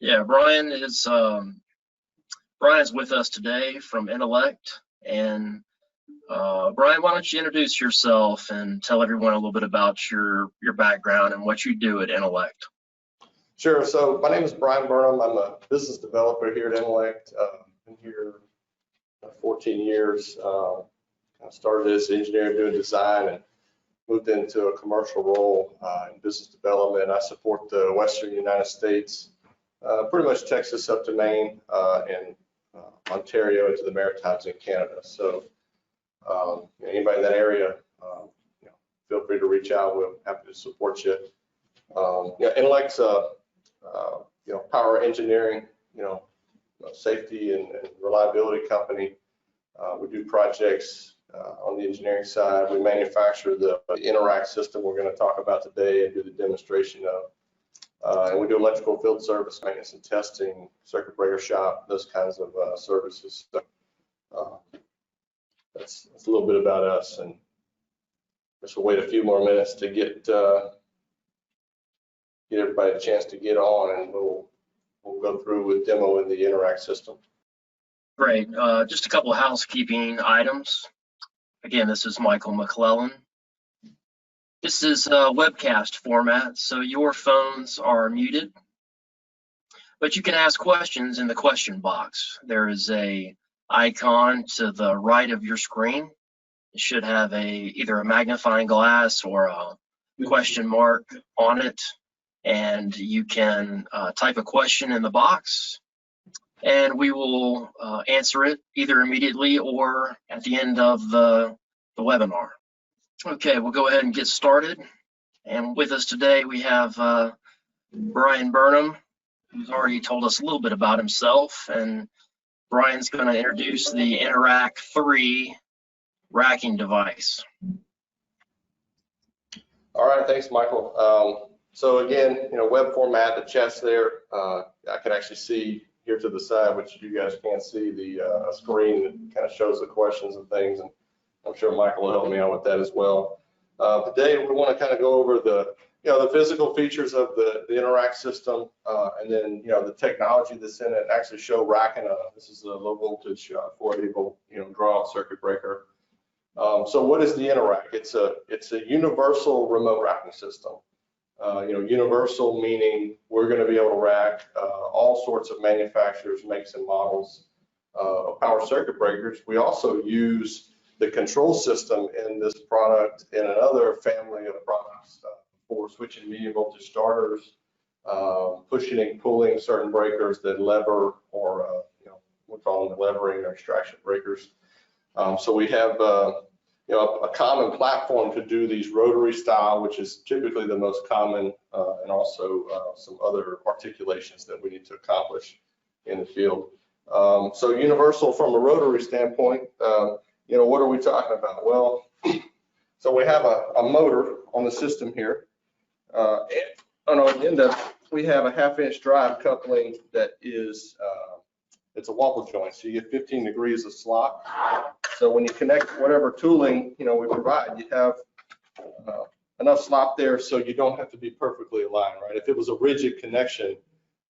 Yeah, Brian's with us today from Inolect, and Brian, why don't you introduce yourself and tell everyone a little bit about your background and what you do at Inolect? Sure. So my name is Brian Burnham. I'm a business developer here at Inolect. Been here 14 years. I started as an engineer doing design and moved into a commercial role in business development. I support the Western United States, pretty much Texas up to Maine, and Ontario into the Maritimes in Canada. So anybody in that area, feel free to reach out. We're happy to support you. Inolect's power engineering, safety and reliability company. We do projects on the engineering side. We manufacture the inoRAC system we're going to talk about today and do the demonstration of. And we do electrical field service, maintenance and testing, circuit breaker shop, those kinds of services. So, that's a little bit about us, and just we'll wait a few more minutes to get everybody a chance to get on, and we'll go through with demoing the inoRAC system. Great. Just a couple of housekeeping items. Again, this is Michael McClellan. This is a webcast format, so your phones are muted, but you can ask questions in the question box. There is a icon to the right of your screen. It should have either a magnifying glass or a question mark on it, and you can type a question in the box, and we will answer it either immediately or at the end of the webinar. Okay, we'll go ahead and get started. And with us today, we have Brian Burnham, who's already told us a little bit about himself, and Brian's going to introduce the inoRAC2 racking device. All right, thanks, Michael. So again, web format, the chest there. I can actually see here to the side, which you guys can't see, the screen that kind of shows the questions and things, and I'm sure Michael will help me out with that as well. Today we want to kind of go over the physical features of the inoRAC system, and then the technology that's in it. Actually show racking. This is a low voltage 480 volt draw out circuit breaker. So what is the inoRAC? It's a universal remote racking system. Universal meaning we're going to be able to rack all sorts of manufacturers, makes and models of power circuit breakers. We also use the control system in this product in another family of products for switching medium voltage starters, pushing and pulling certain breakers that lever, or we call them levering or extraction breakers. So we have a common platform to do these rotary style, which is typically the most common, and also some other articulations that we need to accomplish in the field. So universal from a rotary standpoint, what are we talking about? Well, so we have a motor on the system here. And on the end of it, we have a 1/2 inch drive coupling that is, it's a wobble joint, so you get 15 degrees of slop. So when you connect whatever tooling we provide, you have enough slop there so you don't have to be perfectly aligned, right? If it was a rigid connection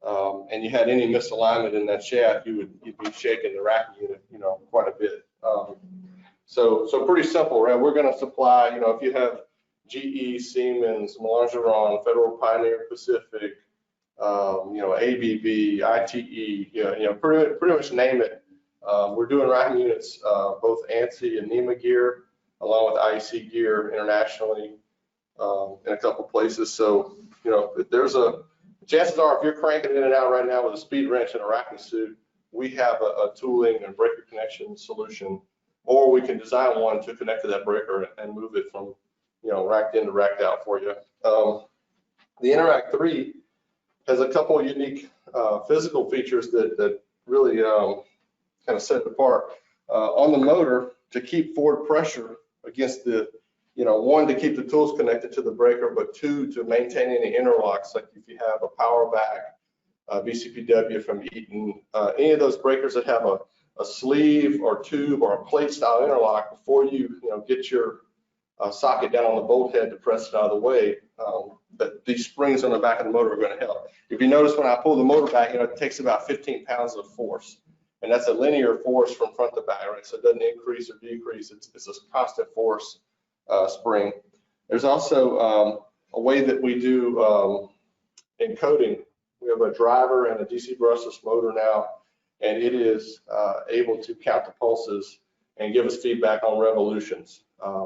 and you had any misalignment in that shaft, you'd be shaking the racking unit, quite a bit. So pretty simple, right? We're going to supply, if you have GE, Siemens, Longeron, Federal Pioneer Pacific, ABB, ITE, pretty much name it. We're doing racking units, both ANSI and NEMA gear, along with IEC gear internationally in a couple places. So, there's chances are if you're cranking in and out right now with a speed wrench and a racking suit, we have a tooling and breaker connection solution, or we can design one to connect to that breaker and move it from, racked in to racked out for you. The inoRAC2 has a couple of unique physical features that really kind of set it apart. On the motor, to keep forward pressure against the, one, to keep the tools connected to the breaker, but two, to maintain any interlocks, like if you have a power vac, VCPW from Eaton, any of those breakers that have a sleeve or tube or a plate style interlock, before you, get your socket down on the bolt head to press it out of the way, but these springs on the back of the motor are going to help. If you notice when I pull the motor back, it takes about 15 pounds of force, and that's a linear force from front to back, right? So it doesn't increase or decrease. It's a constant force spring. There's also a way that we do encoding. We have a driver and a DC brushless motor now, and it is able to count the pulses and give us feedback on revolutions.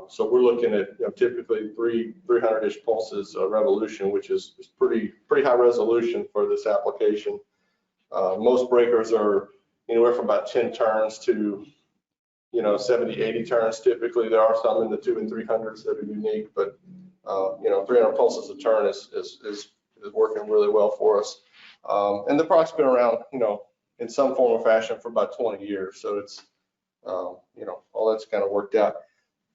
So we're looking at typically 300-ish pulses a revolution, which is pretty high resolution for this application. Most breakers are anywhere from about 10 turns to 70, 80 turns. Typically, there are some in the 200 and 300s that are unique, but 300 pulses a turn is working really well for us. And the product's been around, in some form or fashion for about 20 years. So it's, all that's kind of worked out.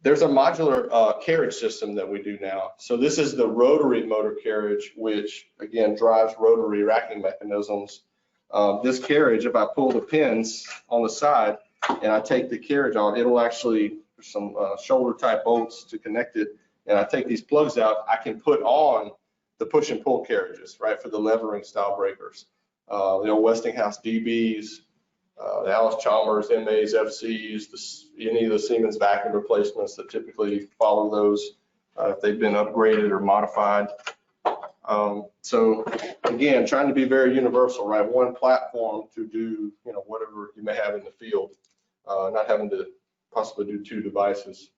There's a modular carriage system that we do now. So this is the rotary motor carriage, which again drives rotary racking mechanisms. This carriage, if I pull the pins on the side and I take the carriage on, it'll actually, there's some shoulder type bolts to connect it. And I take these plugs out, I can put on the push and pull carriages, right, for the levering style breakers. The old Westinghouse DBs, the Alice Chalmers, MAs, FCs, any of the Siemens vacuum replacements that typically follow those if they've been upgraded or modified. So again, trying to be very universal, right? One platform to do, whatever you may have in the field, not having to possibly do two devices.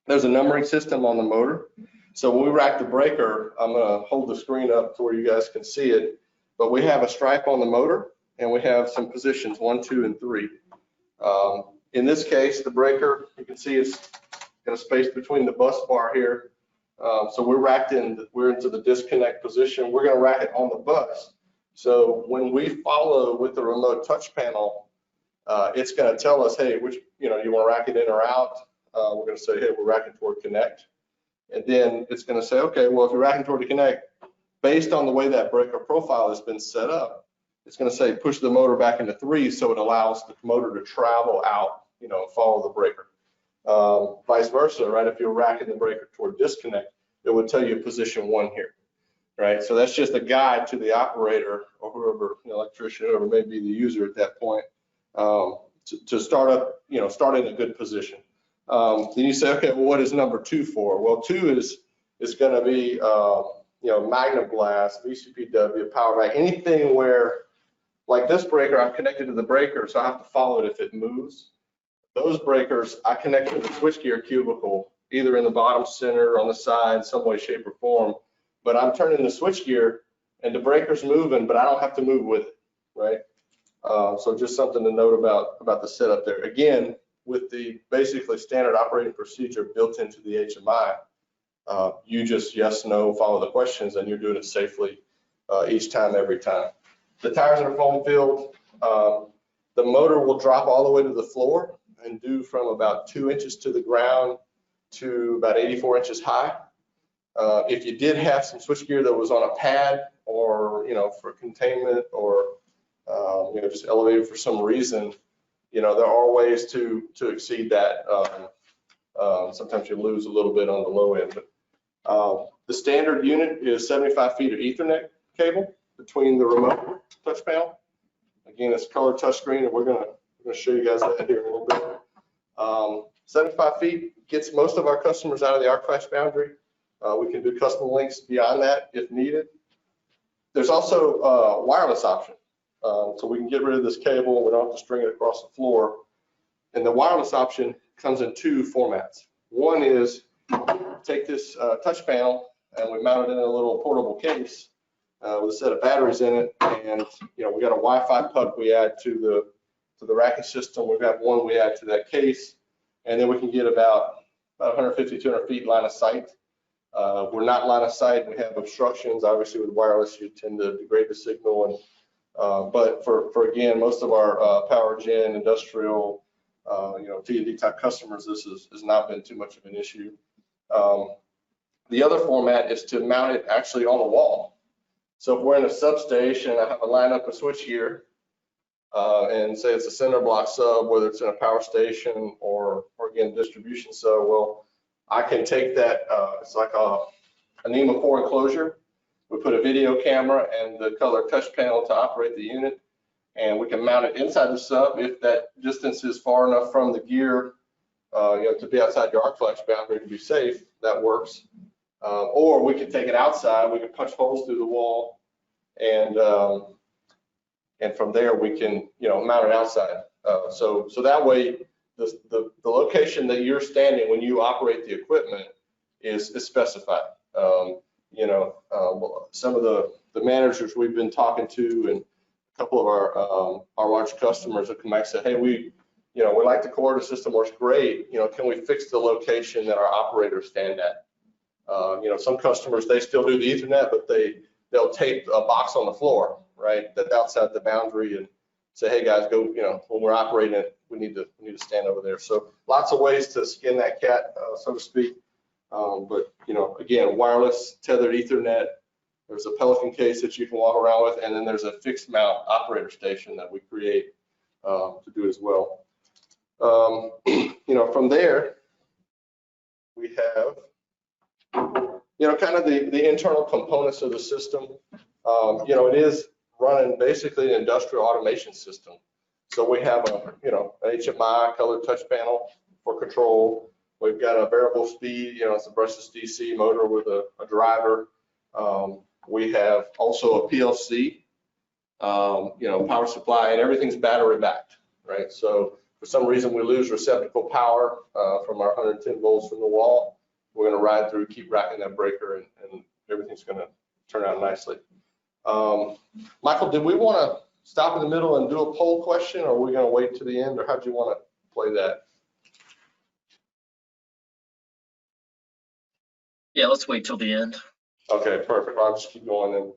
There's a numbering system on the motor. So when we rack the breaker, I'm going to hold the screen up to where you guys can see it, but we have a stripe on the motor and we have some positions 1, 2, and 3. In this case, the breaker, you can see it's got a space between the bus bar here. So we're into the disconnect position. We're going to rack it on the bus. So when we follow with the remote touch panel, it's going to tell us, hey, which, you want to rack it in or out. We're going to say, hey, we're racking toward connect. And then it's going to say, okay, well, if you're racking toward the connect, based on the way that breaker profile has been set up, it's going to say push the motor back into 3, so it allows the motor to travel out, follow the breaker. Vice versa, right? If you're racking the breaker toward disconnect, it would tell you position 1 here, right? So that's just a guide to the operator or whoever, electrician, whoever may be the user at that point, to start up, start in a good position. Then you say, okay, well, what is number 2 for? Well, 2 is going to be, magnum glass, VCPW, power rack, anything where, like this breaker, I'm connected to the breaker, so I have to follow it if it moves. Those breakers, I connect to the switchgear cubicle, either in the bottom center or on the side, some way, shape, or form. But I'm turning the switchgear, and the breaker's moving, but I don't have to move with it, right? So just something to note about the setup there. Again, with the basically standard operating procedure built into the HMI, you just yes, no, follow the questions, and you're doing it safely each time, every time. The tires are foam filled. The motor will drop all the way to the floor and do from about 2 inches to the ground to about 84 inches high. If you did have some switchgear that was on a pad or, for containment or, just elevated for some reason, there are ways to exceed that. Sometimes you lose a little bit on the low end, but the standard unit is 75 feet of Ethernet cable between the remote touch panel. Again, it's color touchscreen, and we're gonna show you guys that here in a little bit. 75 feet gets most of our customers out of the arc flash boundary. We can do custom links beyond that if needed. There's also a wireless option. So we can get rid of this cable and we don't have to string it across the floor. And the wireless option comes in 2 formats. One is take this touch panel and we mount it in a little portable case with a set of batteries in it. And we got a Wi-Fi puck we add to the racking system. We've got one we add to that case. And then we can get about 150, 200 feet line of sight. We're not line of sight. We have obstructions. Obviously, with wireless, you tend to degrade the signal. And but for again, most of our power gen, industrial, T&D type customers, this has not been too much of an issue. The other format is to mount it actually on a wall. So if we're in a substation, I have a lineup of switchgear. and say it's a center block sub, whether it's in a power station or again, distribution sub. Well, I can take that, it's like a NEMA 4 enclosure. We put a video camera and the color touch panel to operate the unit, and we can mount it inside the sub if that distance is far enough from the gear, to be outside your arc flash boundary to be safe. That works. Or we can take it outside. We can punch holes through the wall, and from there we can, mount it outside. So that way, the location that you're standing when you operate the equipment is specified. Some of the managers we've been talking to and a couple of our large customers have come back and said, hey, we like the coordinate system, works great. Can we fix the location that our operators stand at? Some customers, they still do the Ethernet, but they'll tape a box on the floor, right, that's outside the boundary, and say, hey guys, go, when we're operating it, we need to stand over there. So lots of ways to skin that cat, so to speak. But again, wireless tethered Ethernet. There's a Pelican case that you can walk around with, and then there's a fixed mount operator station that we create to do it as well. From there, we have, kind of the internal components of the system. It is running basically an industrial automation system. So we have an HMI color touch panel for control. We've got a variable speed, it's a brushless DC motor with a driver. We have also a PLC, power supply, and everything's battery backed, right? So for some reason we lose receptacle power from our 110 volts from the wall, we're going to ride through, keep racking that breaker, and everything's going to turn out nicely. Michael, did we want to stop in the middle and do a poll question, or are we going to wait to the end, or how do you want to play that? Yeah, let's wait till the end. Okay, perfect. I'll just keep going then.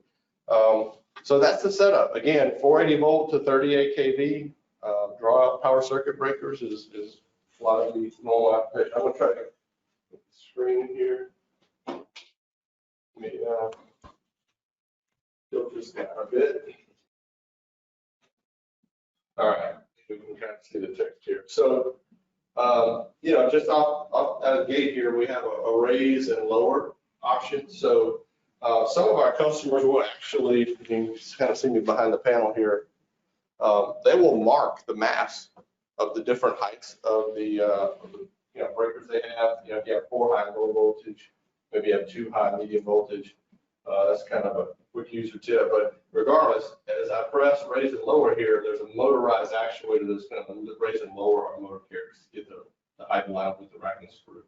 So that's the setup. Again, 480 volt to 38 kV. Draw out power circuit breakers is a lot of the normal application. I'm going to try to get the screen here. Let me tilt this down a bit. All right, we can kind of see the text here. So, just off out of the gate here, we have a raise and lower option. So some of our customers will actually, you can kind of see me behind the panel here, they will mark the mass of the different heights of the breakers they have. If you have 4 high and low voltage, maybe you have 2 high medium voltage. That's kind of a quick user tip. But regardless, as I press raise and lower here, there's a motorized actuator that's going to raise and lower our motor carriers to get the height in line with the racking screw.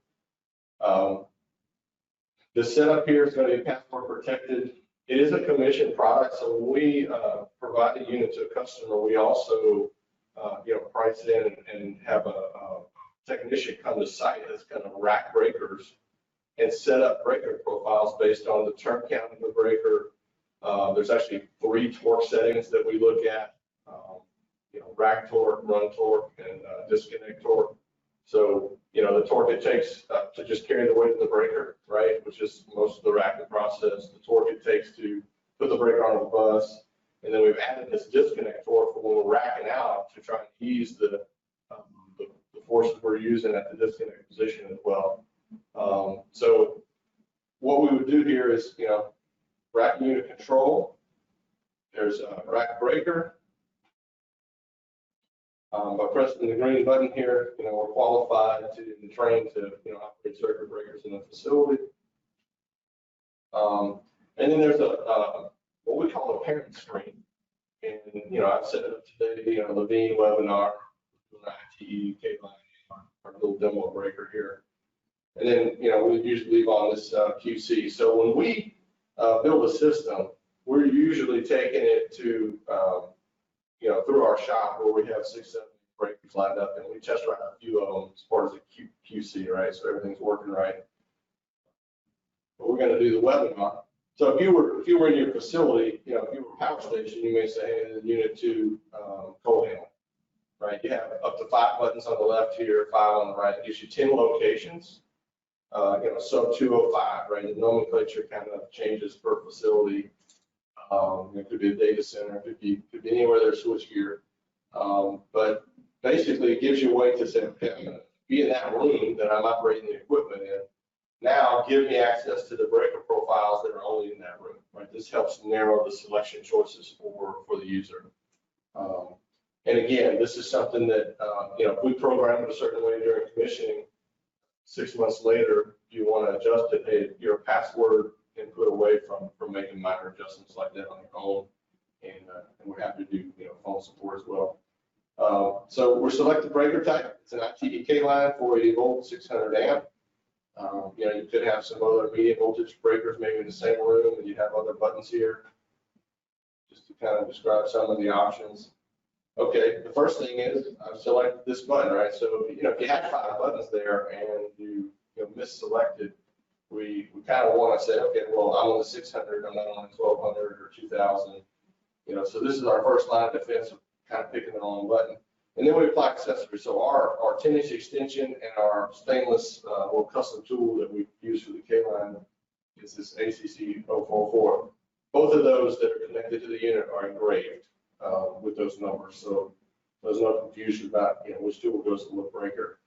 The setup here is going to be password protected. It is a commissioned product, so when we provide a unit to a customer, we also price it in and have a technician come to site that's going to rack breakers and set up breaker profiles based on the turn count of the breaker. There's actually 3 torque settings that we look at, rack torque, run torque, and disconnect torque. So, the torque it takes to just carry the weight of the breaker, right, which is most of the racking process, the torque it takes to put the breaker on the bus, and then we've added this disconnect torque for when we're racking out to try and ease the forces we're using at the disconnect position as well. So what we would do here is, rack unit control, there's a rack breaker. By pressing the green button here, we're qualified and trained to operate circuit breakers in the facility. And then there's what we call a parent screen. And I've set it up today, Levine webinar, ITE, K-line, our little demo breaker here. And then we usually leave on this QC. So when we build a system, we're usually taking it to through our shop where we have 6, 7 breakers lined up, and we test run a few of them as part of the QC, right? So everything's working right. But we're going to do the webinar. So if you were in your facility, if you were a power station, you may say, hey, unit 2 cold handling, right? You have up to 5 buttons on the left here, 5 on the right. It gives you 10 locations. Sub 205, right? The nomenclature kind of changes per facility. It could be a data center, it could be anywhere there's switch gear. But basically it gives you a way to say, okay, I'm going to be in that room that I'm operating the equipment in. Now give me access to the breaker profiles that are only in that room, right? This helps narrow the selection choices for the user. And again, this is something that, if we program it a certain way during commissioning, 6 months later, you want to adjust it, hey, your password input away from making minor adjustments like that on your own. And we're happy to do, phone support as well. So we're selected breaker type. It's an ITDK line, 480 volt, 600 amp. You could have some other medium voltage breakers maybe in the same room, and you have other buttons here. Just to kind of describe some of the options. Okay, the first thing is I've selected this button, right? So if you have 5 buttons there and you misselected, we kind of want to say, okay, well, I'm on the 600, I'm not on the 1200 or 2000. So this is our first line of defense of kind of picking the wrong button. And then we apply accessories. So our 10-inch extension and our stainless little custom tool that we use for the K-line is this ACC 044. Both of those that are connected to the unit are engraved with those numbers. So there's no confusion about which tool goes to what breaker.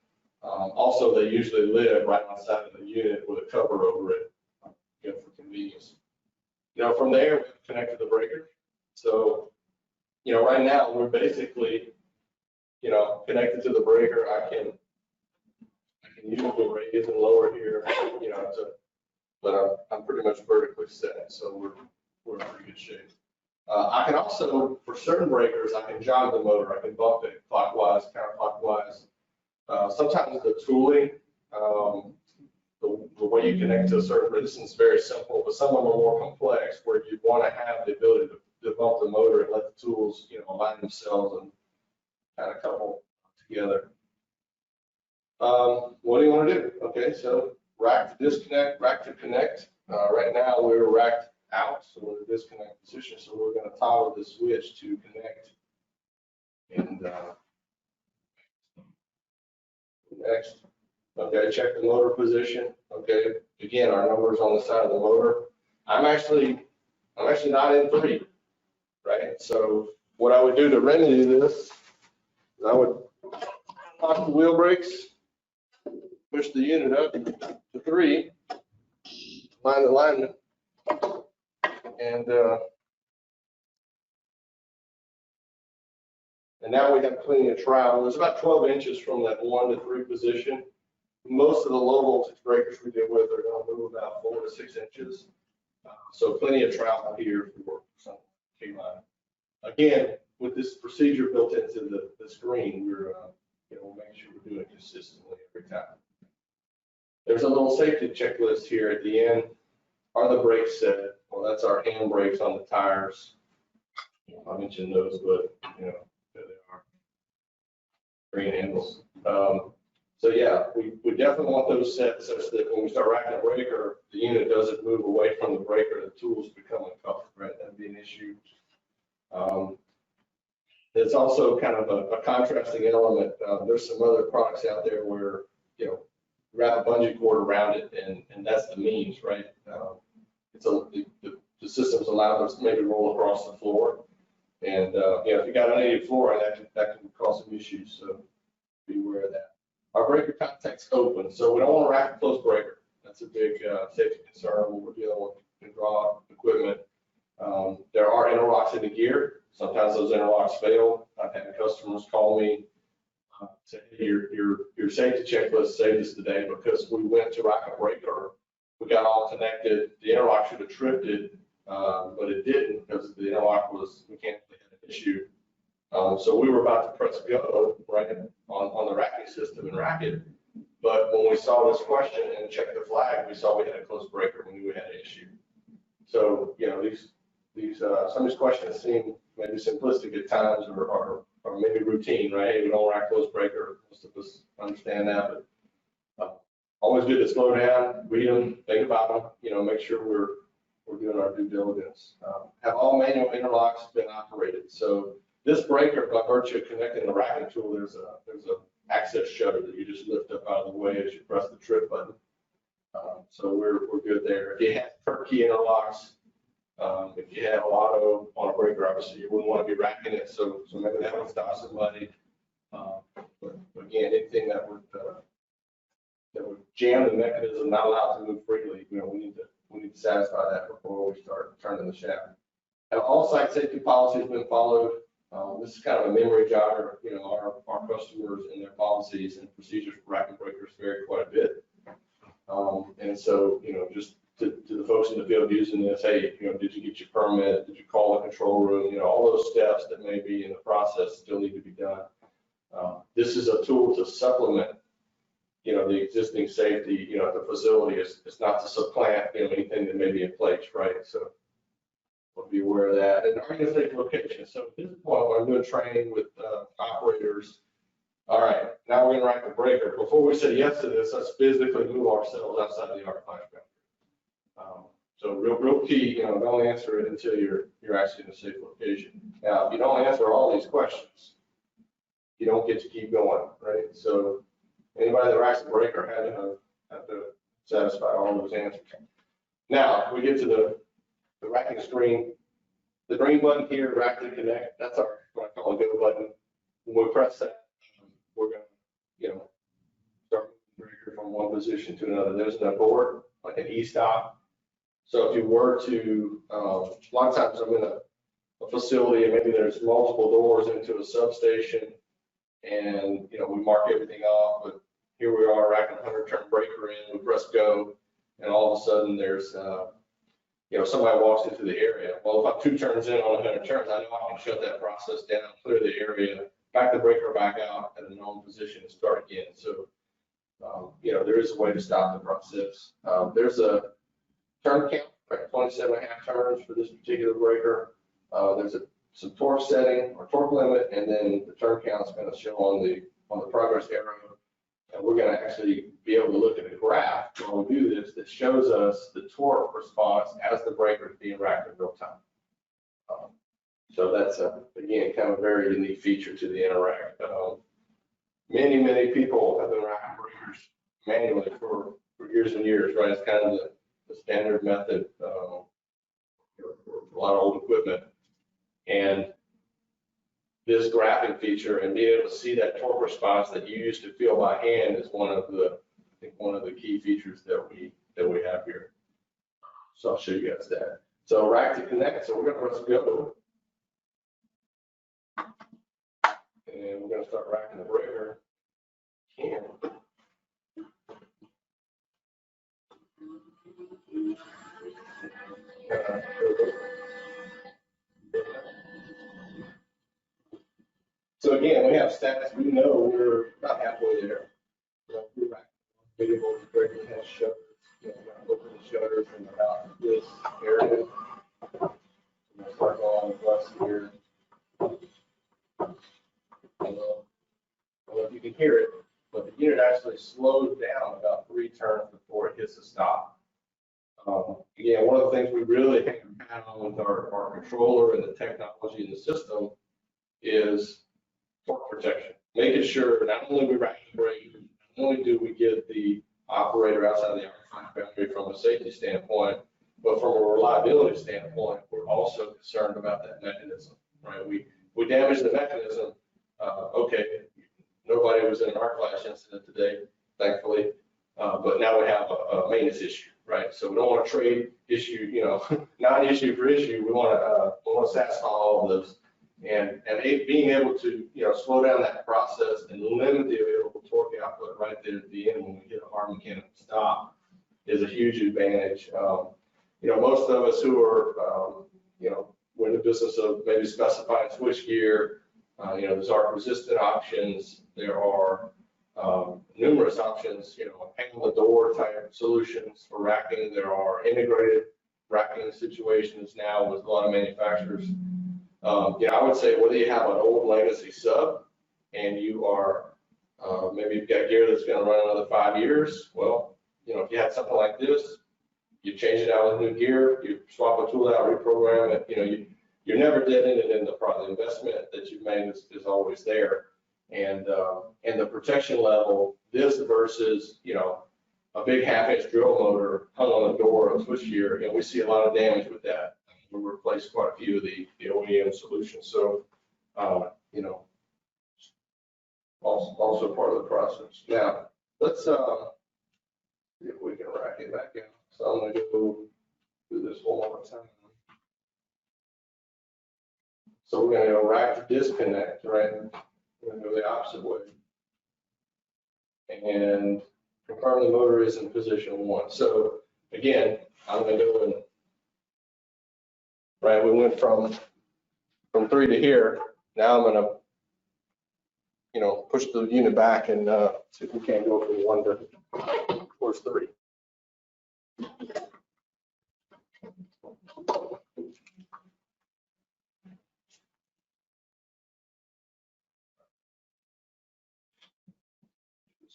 Also, they usually live right outside of the unit with a cover over it for convenience. From there, we connect to the breaker. So, right now we're basically connected to the breaker. I can use the raise and lower here, but I'm pretty much vertically set, so we're in pretty good shape. I can also, for certain breakers, I can jog the motor. I can bump it clockwise, counterclockwise. Sometimes the tooling, the way you connect to a certain resistance is very simple, but some of them are more complex where you want to have the ability to bump the motor and let the tools, align themselves and kind of couple together. What do you want to do? Okay, so rack to disconnect, rack to connect. Right now we're racked out, so we're in the disconnect position. So we're going to toggle the switch to connect. And next, okay, check the motor position. Okay, again, our number's on the side of the motor. I'm actually not in 3, right? So what I would do to remedy this, I would lock the wheel brakes, push the unit up to 3, line the alignment, and now we have plenty of travel. There's about 12 inches from that 1 to 3 position. Most of the low voltage breakers we deal with are going to move about 4 to 6 inches. So plenty of travel here for some K-line. Again, with this procedure built into the screen, we're making sure we're doing it consistently every time. There's a little safety checklist here at the end. Are the brakes set? Well, that's our hand brakes on the tires. I mentioned those, but there they are. Green handles. So yeah, we definitely want those set such that when we start racking a breaker, the unit doesn't move away from the breaker. The tools become uncovered, right? That'd be an issue. It's also kind of a contrasting element. There's some other products out there where wrap a bungee cord around it, and that's the means, right? The systems allow us to maybe roll across the floor, and if you got uneven flooring, that can cause some issues. So be aware of that. Our breaker contact's open, so we don't want to rack a closed breaker. That's a big safety concern when we're dealing with hydraulic equipment. There are interlocks in the gear. Sometimes those interlocks fail. I've had customers call me, say, hey, your safety checklist saved us today because we went to rack a breaker. We got all connected. The interlock should have tripped it, but it didn't because the interlock was mechanically had an issue. So we were about to press go right on the racking system and rack it. But when we saw this question and checked the flag, we saw we had a closed breaker. We knew we had an issue. So some of these questions seem maybe simplistic at times or maybe routine, right? Hey, we don't rack closed breaker. Most of us understand that, but always good to slow down, read them, think about them. Make sure we're doing our due diligence. Have all manual interlocks been operated? So this breaker, by virtue of connecting the racking tool, there's a access shutter that you just lift up out of the way as you press the trip button. So we're good there. If you have turnkey interlocks, If you have a lotto on a breaker, obviously you wouldn't want to be racking it, so maybe that would stop somebody. But again, anything that would jam the mechanism, not allow it to move freely, we need to satisfy that before we start turning the shaft. And all site safety policies have been followed. This is kind of a memory jogger. Our customers and their policies and procedures for racking breakers vary quite a bit. And so, just to the folks in the field using this, hey, did you get your permit? Did you call the control room? All those steps that may be in the process still need to be done. This is a tool to supplement, the existing safety, at the facility. It's not to supplant, anything that may be in place, right? So we'll be aware of that. And organizational location. So at this point, when I'm doing training with operators, all right, now we're going to rack the breaker. Before we say yes to this, let's physically move ourselves outside the arc flash boundary. So real key, don't answer it until you're actually in a safe location. Now, if you don't answer all these questions, you don't get to keep going, right? So anybody that racks the breaker had to satisfy all those answers. Now we get to the racking screen. The green button here, rack to connect, that's our what I call a go button. When we press that, we're going to, start moving the breaker from one position to another. There's an abort, like an e-stop. So if you were to, a lot of times I'm in a facility and maybe there's multiple doors into a substation, and we mark everything off, but here we are racking a 100-turn breaker in, we press go, and all of a sudden there's somebody walks into the area. Well, if I'm 2 turns in on 100 turns, I know I can shut that process down, clear the area, back the breaker back out at a known position and start again. So there is a way to stop the process. There's a turn count, right? 27.5 turns for this particular breaker. There's some torque setting or torque limit, and then the turn count is going to show on the progress arrow. And we're going to actually be able to look at a graph while we do this that shows us the torque response as the breaker is being racked in real time. So that's again kind of a very unique feature to the inoRAC. Many people have been racking breakers manually for years and years, right? It's kind of the standard method for a lot of old equipment. And this graphing feature and being able to see that torque response that you used to feel by hand is one of the key features that we have here. So I'll show you guys that. So rack to connect. So we're going to press go, and we're going to start racking the breaker. So again, we have stats. We know we're about halfway there. We're back. Video breaker has shutters. Open the shutters in about this area. I'm going to start going west here. I don't know if you can hear it, but the unit actually slows down about 3 turns before it hits a stop. Again, one of the things we really hang our hat on with our controller and the technology in the system is torque protection, making sure not only we rack the brake, not only do we get the operator outside of the arc boundary from a safety standpoint, but from a reliability standpoint, we're also concerned about that mechanism, right? We damage the mechanism. Okay, nobody was in an arc flash incident today, thankfully, but now we have a maintenance issue, right? So we don't want to trade issue, non-issue for issue. We want to satisfy all of those. And being able to slow down that process and limit the available torque output right there at the end when we hit a hard mechanical stop is a huge advantage. Most of us who are we're in the business of maybe specifying switch gear. There's arc resistant options. There are numerous options. Hang on the door type solutions for racking. There are integrated racking situations now with a lot of manufacturers. I would say whether you have an old legacy sub and you are maybe you've got gear that's going to run another 5 years. Well, if you had something like this, you change it out with new gear, you swap a tool out, reprogram it. You're never dead-ended in the investment that you've made is always there. And the protection level, this versus a big 1/2-inch drill motor hung on the door of switchgear, we see a lot of damage with that. we replaced quite a few of the OEM solutions. So, you know, also part of the process. Now, let's see if we can rack it back in. So I'm going to go do this one more time. So we're going to go rack disconnect, right? We're going to go the opposite way. And confirm the motor is in position 1. So again, I'm going to go and, right, we went from 3 to here. Now I'm going to, you know, push the unit back and see if we can't go from 1 to towards 3.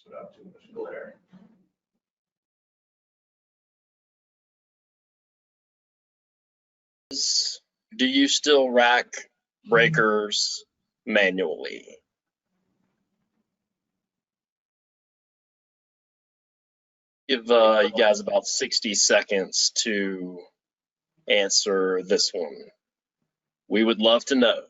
Without too much glare. Do you still rack breakers manually? Give you guys about 60 seconds to answer this one. We would love to know.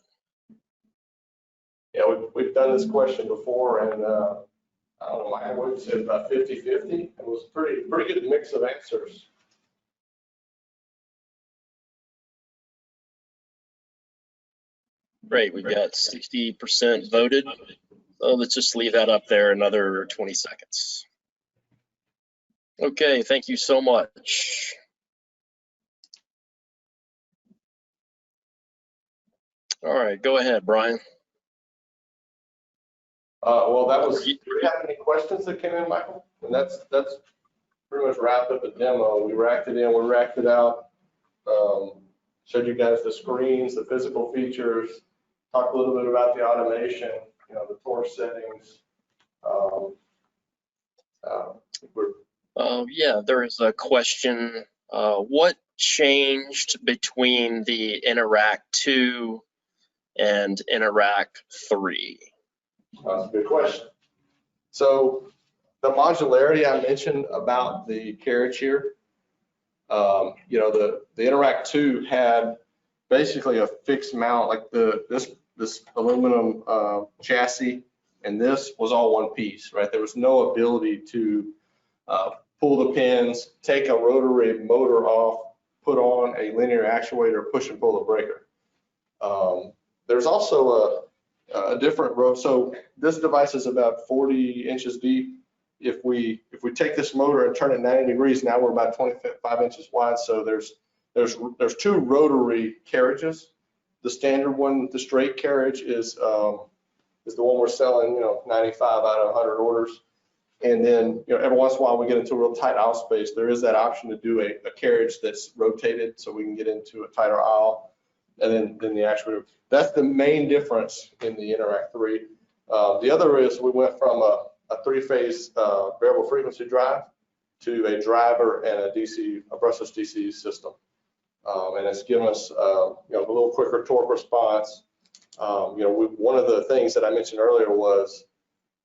Yeah, we've done this question before, and I don't know, I would say about 50-50. It was pretty good mix of answers. Great, we've got 60% voted. So let's just leave that up there another 20 seconds. Okay, thank you so much. All right, go ahead, Brian. Well, that was, do you have any questions that came in, Michael? And that's pretty much wrapped up the demo. We racked it in, we racked it out, showed you guys the screens, the physical features, talked a little bit about the automation, you know, the torque settings. Yeah, there is a question. What changed between the inoRAC2 and inoRAC3? That's a good question. So the modularity I mentioned about the carriage here, you know, the inoRAC2 had basically a fixed mount, like this aluminum chassis, and this was all one piece, right? There was no ability to pull the pins, take a rotary motor off, put on a linear actuator, push and pull the breaker. There's also a different road. So this device is about 40 inches deep. If we take this motor and turn it 90 degrees, now we're about 25 inches wide. So there's 2 rotary carriages. The standard one, the straight carriage, is the one we're selling, you know, 95 out of 100 orders. And then, you know, every once in a while we get into a real tight aisle space. There is that option to do a carriage that's rotated so we can get into a tighter aisle. And then the actuator. That's the main difference in the inoRAC3. The other is we went from a 3-phase variable frequency drive to a driver and a brushless DC system. And it's given us, you know, a little quicker torque response. You know, one of the things that I mentioned earlier was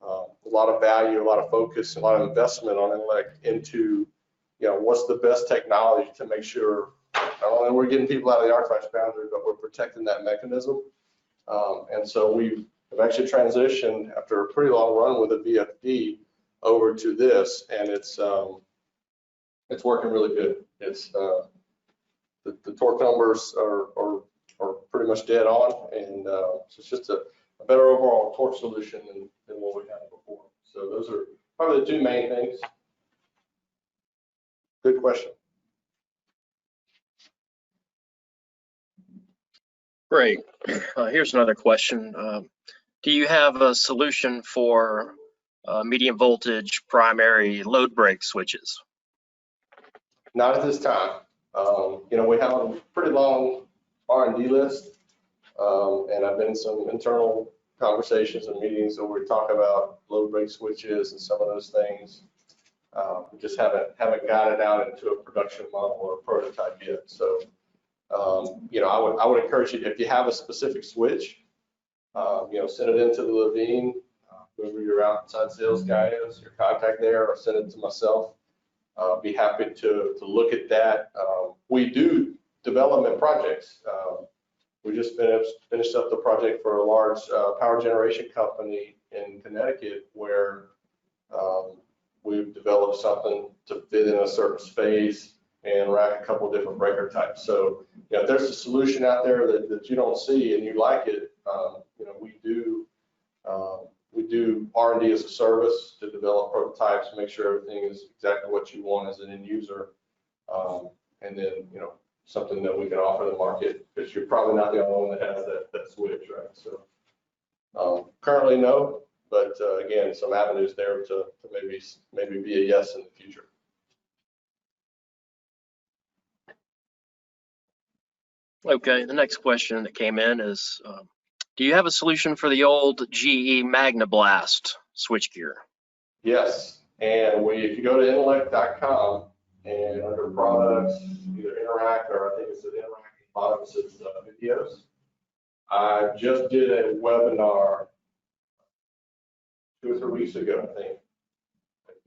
a lot of value, a lot of focus, a lot of investment on Inolect into, you know, what's the best technology to make sure not only we're getting people out of the arc flash boundary, but we're protecting that mechanism. And so we have actually transitioned after a pretty long run with a VFD over to this, and it's working really good. It's the torque numbers are pretty much dead on, and so it's just a better overall torque solution than what we had before. So those are probably the 2 main things. Good question. Great. Here's another question. Do you have a solution for medium voltage primary load break switches? Not at this time. You know, we have a pretty long R&D list, and I've been in some internal conversations and meetings where we talk about load break switches and some of those things. We just haven't got it out into a production model or a prototype yet. So, you know, I would encourage you, if you have a specific switch, you know, send it into the Levine, whoever your outside sales guy is, your contact there, or send it to myself. Be happy to look at that. We do development projects. We just finished up the project for a large power generation company in Connecticut where we've developed something to fit in a certain space and rack a couple different breaker types. So, if there's a solution out there that you don't see and you like it, we do R&D as a service to develop prototypes, make sure everything is exactly what you want as an end user, and then something that we can offer the market, because you're probably not the only one that has that switch, right? So currently no, but again, some avenues there to maybe be a yes in the future. Okay, the next question that came in is, do you have a solution for the old GE MagnaBlast switchgear? Yes, and if you go to Inolect.com and under products, either inoRAC or I think it's an inoRAC bottom says videos. I just did a webinar 2 or 3 weeks ago, I think.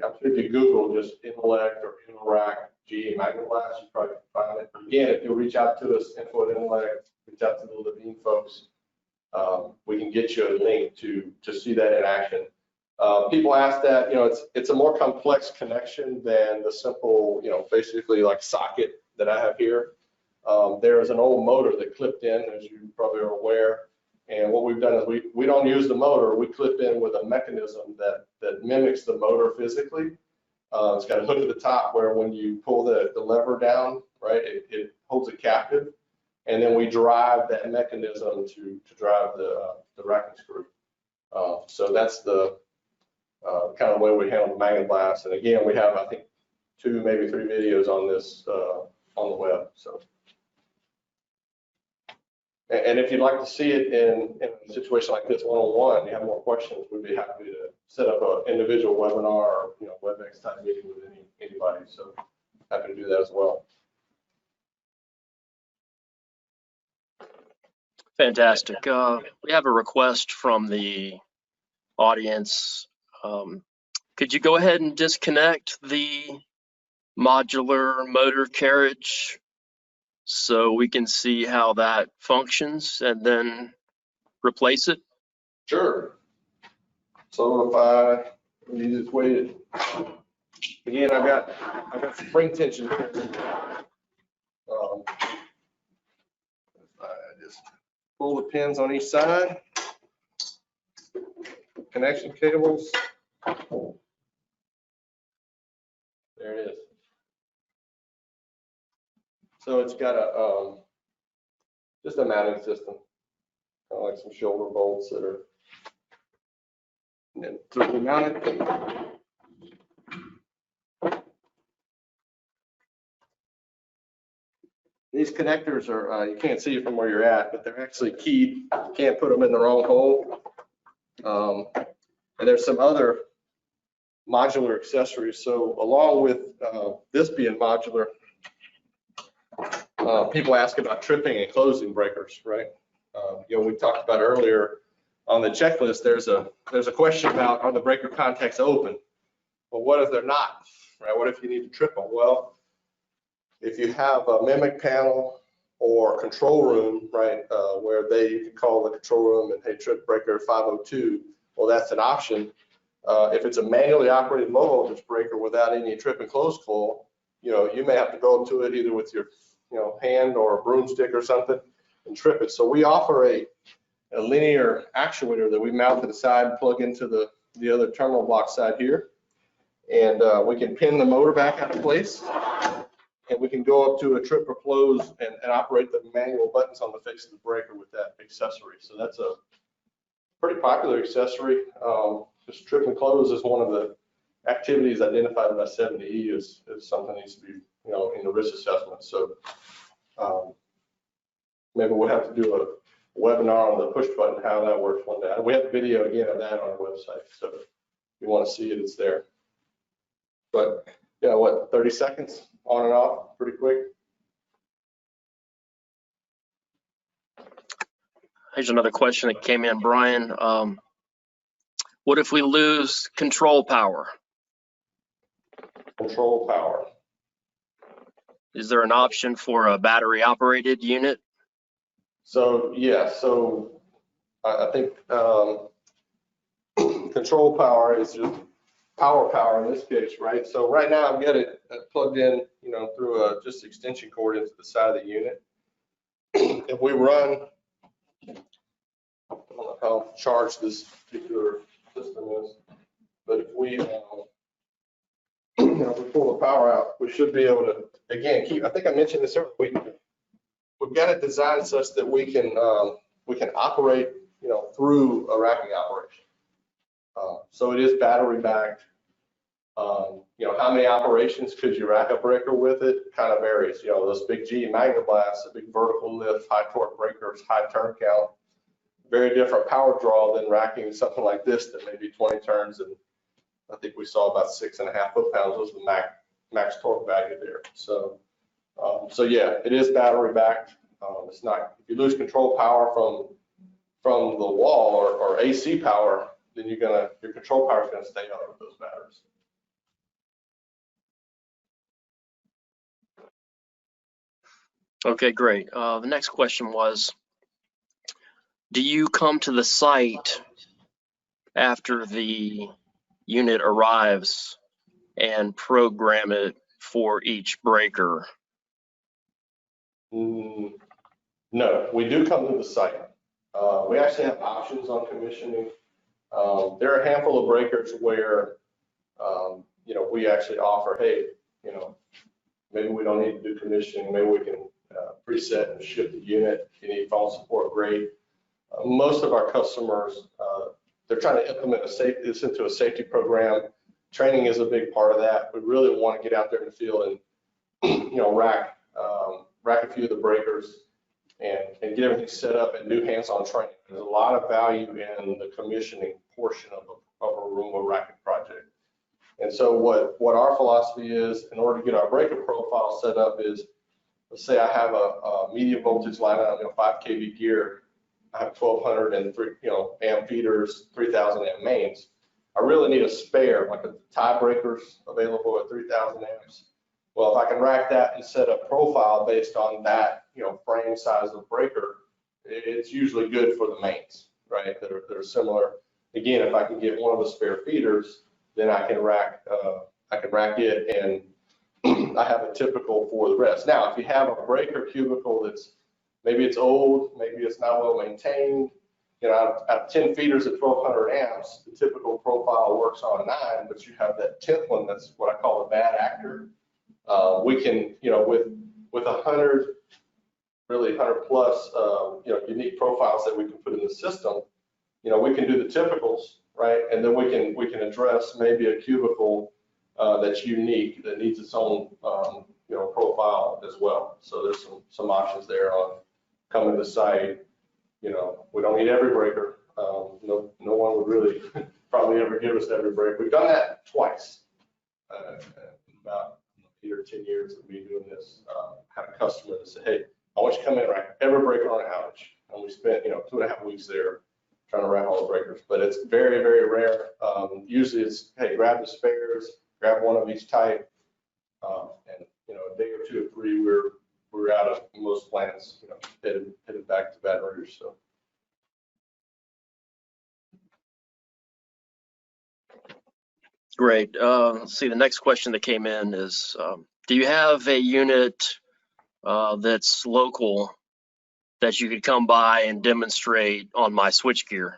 I'm sure if you Google just Inolect or inoRAC GE MagnaBlast, you probably can find it. Again, if you reach out to us, info at Inolect, reach out to the Levine folks, we can get you a link to see that in action. People ask that, it's a more complex connection than the simple, basically like socket that I have here. There is an old motor that clipped in, as you probably are aware. And what we've done is we don't use the motor, we clip in with a mechanism that mimics the motor physically. It's got a hook at the top where when you pull the lever down, right, it holds it captive. And then we drive that mechanism to drive the racking screw. So that's the kind of way we handle the MagnaBlast. And again, we have, I think, 2, maybe 3 videos on this on the web. So, and if you'd like to see it in a situation like this one-on-one, you have more questions, we'd be happy to set up an individual webinar or WebEx type meeting with anybody. So happy to do that as well. Fantastic. We have a request from the audience. Could you go ahead and disconnect the modular motor carriage so we can see how that functions and then replace it? Sure. So if I just waited, again, I've got spring tension here. I just pull the pins on each side, connection cables. There it is. So it's got just a mounting system, kind of like some shoulder bolts that are through mounted. These connectors are, you can't see it from where you're at, but they're actually keyed. You can't put them in the wrong hole. And there's some other modular accessories. So along with this being modular, people ask about tripping and closing breakers, right? We talked about earlier on the checklist, there's a question about, are the breaker contacts open? Well, what if they're not, right? What if you need to trip them? Well, if you have a mimic panel or control room, right, where you can call the control room and, hey, trip breaker 502, well, that's an option. If it's a manually operated low voltage breaker without any trip and close coil, you may have to go up to it either with your hand or a broomstick or something and trip it. So we offer a linear actuator that we mount to the side and plug into the other terminal block side here. And we can pin the motor back out of place. And we can go up to a trip or close and operate the manual buttons on the face of the breaker with that accessory. So that's a pretty popular accessory. This trip and close is one of the activities identified by 70E as something that needs to be, in the risk assessment. So maybe we'll have to do a webinar on the push button, how that works one day. We have a video again of that on our website. So if you want to see it, it's there. But yeah, what, 30 seconds on and off, pretty quick. Here's another question that came in, Brian. What if we lose control power? Control power. Is there an option for a battery operated unit? So yeah, so I think control power is just power in this case, right? So right now I've got it plugged in, through a just extension cord into the side of the unit. If we run, I don't know how charged this particular system is, but if we, if we pull the power out, we should be able to, again, I think I mentioned this earlier, we've got it designed such that we can operate, through a racking operation. So it is battery backed. How many operations could you rack a breaker with it? Kind of varies. Those big G Magna Blasts, the big vertical lift, high torque breakers, high turn count, very different power draw than racking something like this that may be 20 turns, and I think we saw about 6.5 foot-pounds was the max torque value there. So yeah, it is battery backed. It's not, if you lose control power from the wall or AC power, then your control power is going to stay up with those batteries. Okay, great. The next question was, do you come to the site after the unit arrives and program it for each breaker? No, we do come to the site. We actually have options on commissioning. There are a handful of breakers where, we actually offer, hey, maybe we don't need to do commissioning. Maybe we can preset and ship the unit. If you need phone support, great. Most of our customers, they're trying to implement this into a safety program. Training is a big part of that. We really want to get out there in the field and, rack a few of the breakers and get everything set up and do hands-on training. There's a lot of value in the commissioning portion of a Roomba racking project. And so what our philosophy is, in order to get our breaker profile set up, is, let's say I have a medium voltage line out, 5 kV gear. I have 1200 amp feeders, 3000 amp mains. I really need a spare, like the tie breakers available at 3000 amps. Well, if I can rack that and set a profile based on that, frame size of breaker, it's usually good for the mains, right? That are similar. Again, if I can get one of the spare feeders, then I can rack it, and I have a typical for the rest. Now, if you have a breaker cubicle that's maybe it's old, maybe it's not well maintained, out of 10 feeders at 1200 amps, the typical profile works on 9, but you have that 10th one that's what I call a bad actor. We can, with 100, really 100 plus, unique profiles that we can put in the system, we can do the typicals, right? And then we can address maybe a cubicle that's unique, that needs its own, profile as well. So there's some options there on coming to the site. We don't need every breaker. No one would really probably ever give us every breaker. We've done that twice. About 8 or 10 years of me doing this, had a customer that said, hey, I want you to come in and rack every breaker on an outage. And we spent, 2.5 weeks there trying to rack all the breakers, but it's very, very rare. Usually it's, hey, grab the spares, grab one of each type, and a day or 2 or 3, we're out of most plants, headed back to Baton Rouge. So. Great. Let's see, the next question that came in is, do you have a unit that's local that you could come by and demonstrate on my switchgear?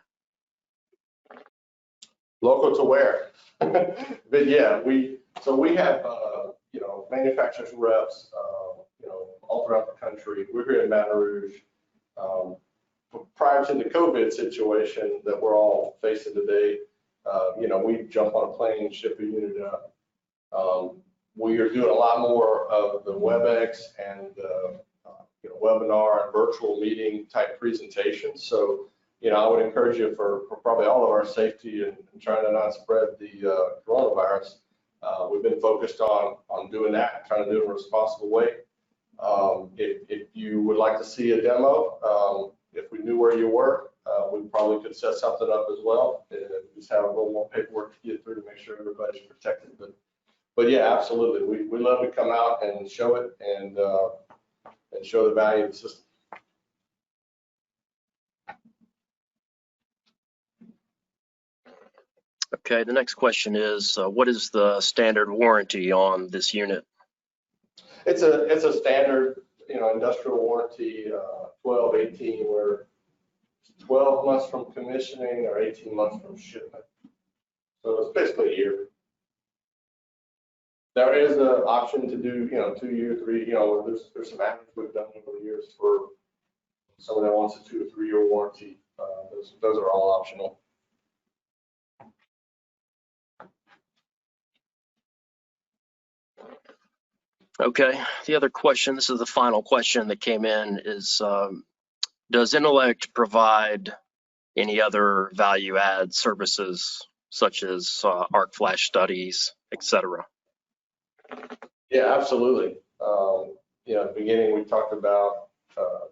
Local to where? But yeah, we have manufacturers reps all throughout the country. We're here in Baton Rouge. Prior to the COVID situation that we're all facing today, we jump on a plane, ship a unit up. We are doing a lot more of the WebEx and webinar and virtual meeting type presentations. So, I would encourage you for probably all of our safety and trying to not spread the coronavirus. We've been focused on doing that, trying to do it in a responsible way. If you would like to see a demo, if we knew where you were, we probably could set something up as well. And just have a little more paperwork to get through to make sure everybody's protected. But but yeah, absolutely. We love to come out and show it and show the value of the system. Okay, the next question is, what is the standard warranty on this unit? It's a standard, industrial warranty, 12, 18, where 12 months from commissioning or 18 months from shipment. So it's basically a year. There is an option to do, 2 year, 3, there's some average we've done over the years for someone that wants a 2 or 3 year warranty. Those are all optional. Okay, the other question, this is the final question that came in, is does Inolect provide any other value add services such as arc flash studies, etc.? Yeah, absolutely. At the beginning we talked about,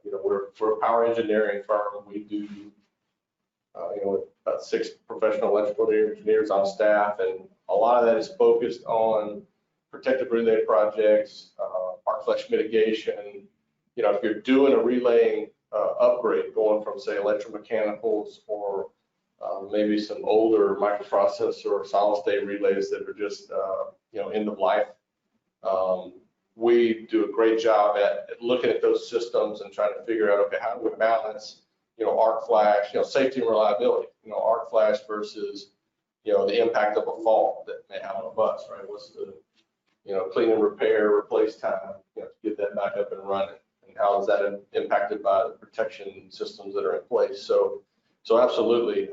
we're a power engineering firm. We do, with about 6 professional electrical engineers on staff, and a lot of that is focused on protective relay projects, arc flash mitigation. If you're doing a relaying upgrade, going from say electromechanicals or maybe some older microprocessor or solid state relays that are just end of life, we do a great job at looking at those systems and trying to figure out, okay, how do we balance arc flash, safety and reliability, arc flash versus the impact of a fault that may happen on a bus, right? What's the clean and repair, replace time, to get that back up and running, and how is that impacted by the protection systems that are in place? So absolutely,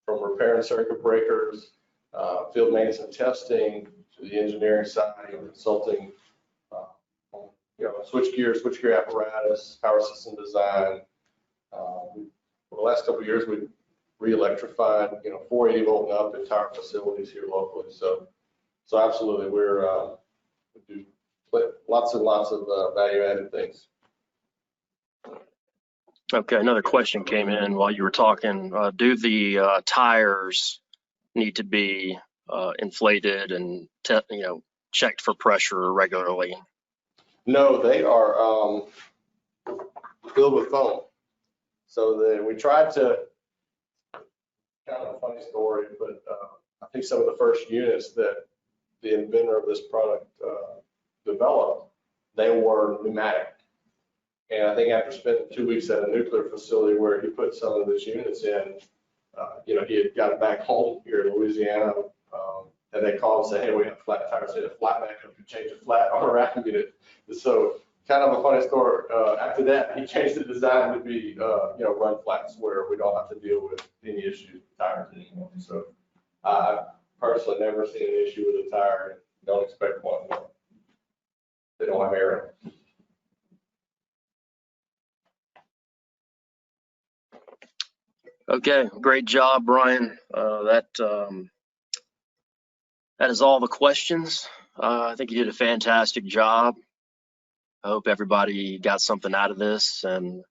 from repairing circuit breakers, field maintenance and testing, to the engineering side, consulting, switchgear apparatus, power system design. For the last couple of years, we've re-electrified, 480 volt and up entire facilities here locally. So absolutely, we do lots and lots of value-added things. Okay, another question came in while you were talking. Do the tires need to be inflated and checked for pressure regularly? No, they are filled with foam. So we tried to, kind of a funny story, but I think some of the first units that the inventor of this product developed, they were pneumatic. And I think after spending 2 weeks at a nuclear facility where he put some of his units in, he had got it back home here in Louisiana, and they called and said, hey, we have flat tires. They had a flat back up to change a flat on a racking unit. So kind of a funny story. After that, he changed the design to be, run flats where we don't have to deal with any issues with tires anymore. So I've personally never seen an issue with a tire, and don't expect one. They don't have air in it. Okay, great job, Brian. That is all the questions. I think you did a fantastic job. I hope everybody got something out of this. And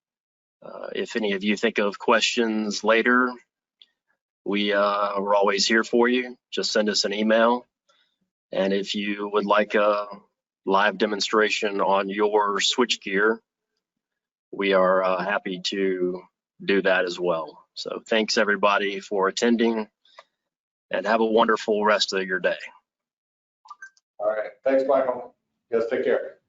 if any of you think of questions later, we're always here for you. Just send us an email. And if you would like a live demonstration on your switchgear, we are happy to do that as well. So thanks everybody for attending, and have a wonderful rest of your day. All right, thanks, Michael. You guys take care.